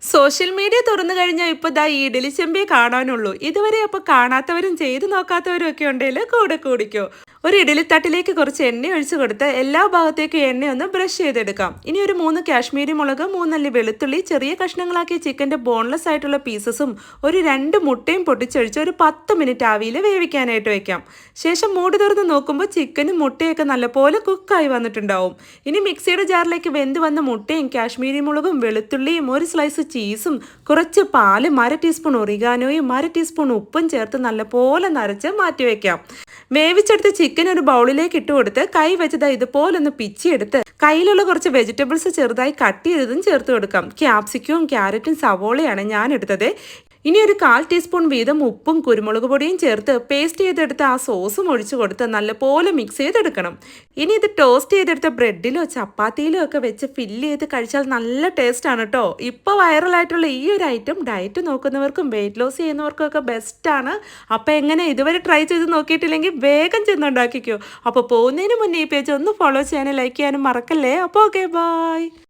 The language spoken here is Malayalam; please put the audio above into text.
സോഷ്യൽ മീഡിയ തുറന്നു കഴിഞ്ഞാൽ ഇപ്പൊ ദാ ഈ ഇഡലി ചെമ്പിയെ കാണാനുള്ളൂ. ഇതുവരെ അപ്പൊ കാണാത്തവരും ചെയ്തു നോക്കാത്തവരും ഒക്കെ ഉണ്ടെങ്കിൽ കൂടെ കൂടിക്കോ. ഒരു ഇഡലിത്തട്ടിലേക്ക് കുറച്ച് എണ്ണ ഒഴിച്ചു കൊടുത്ത് എല്ലാ ഭാഗത്തേക്കും എണ്ണ ഒന്ന് ബ്രഷ് ചെയ്തെടുക്കാം. ഇനി ഒരു 3 കാശ്മീരി മുളക്, 3 വെളുത്തുള്ളി, ചെറിയ കഷ്ണങ്ങളാക്കിയ ചിക്കന്റെ ബോൺലെസ് ആയിട്ടുള്ള പീസസും ഒരു 2 മുട്ടയും പൊട്ടിച്ചൊഴിച്ച് ഒരു 10 മിനിറ്റ് ആവിയിൽ വേവിക്കാനായിട്ട് വെക്കാം. ശേഷം മൂടി തുറന്ന് നോക്കുമ്പോൾ ചിക്കനും മുട്ടയൊക്കെ നല്ലപോലെ കുക്കായി വന്നിട്ടുണ്ടാവും. ഇനി മിക്സിയുടെ ജാറിലേക്ക് വെന്ത് വന്ന മുട്ടയും കാശ്മീരി മുളകും വെളുത്തുള്ളിയും ഒരു സ്ലൈസ് ചീസും കുറച്ച് പാലും 1/2 ടീസ്പൂൺ ഒറിഗാനോയും 1/2 ടീസ്പൂൺ ഉപ്പും ചേർത്ത് നല്ലപോലെ നരച്ച് മാറ്റിവെക്കാം. വേവിച്ചെടുത്ത് ചിക്കൻ ഒരു ബൗളിലേക്ക് ഇട്ട് കൊടുത്ത് കൈ വെച്ചത് ഇതുപോലൊന്ന് പിച്ചിയെടുത്ത് കയ്യിലുള്ള കുറച്ച് വെജിറ്റബിൾസ് ചെറുതായി കട്ട് ചെയ്തതും ചേർത്ത് കൊടുക്കാം. ക്യാപ്സിക്കവും ക്യാരറ്റും സവോളയാണ് ഞാൻ എടുത്തത്. ഇനി ഒരു 1/4 ടീസ്പൂൺ വീതം ഉപ്പും കുരുമുളക് പൊടിയും ചേർത്ത് പേസ്റ്റ് ചെയ്തെടുത്ത് ആ സോസും ഒഴിച്ചു കൊടുത്ത് നല്ലപോലെ മിക്സ് ചെയ്തെടുക്കണം. ഇനി ഇത് ടോസ്റ്റ് ചെയ്തെടുത്ത ബ്രെഡിലോ ചപ്പാത്തിയിലോ ഒക്കെ വെച്ച് ഫില്ല് ചെയ്ത് കഴിച്ചാൽ നല്ല ടേസ്റ്റ് ആണ് കേട്ടോ. ഇപ്പോൾ വൈറലായിട്ടുള്ള ഈ ഒരു ഐറ്റം ഡയറ്റ് നോക്കുന്നവർക്കും വെയിറ്റ് ലോസ് ചെയ്യുന്നവർക്കും ഒക്കെ ബെസ്റ്റാണ്. അപ്പോൾ എങ്ങനെ ഇതുവരെ ട്രൈ ചെയ്ത് നോക്കിയിട്ടില്ലെങ്കിൽ വേഗം ചെന്നുണ്ടാക്കിക്കോ. അപ്പോൾ പോകുന്നതിന് മുന്നേ ഈ പേജ് ഒന്ന് ഫോളോ ചെയ്യാനും ലൈക്ക് ചെയ്യാനും മറക്കല്ലേ. അപ്പോൾ ഓക്കെ, ബൈ.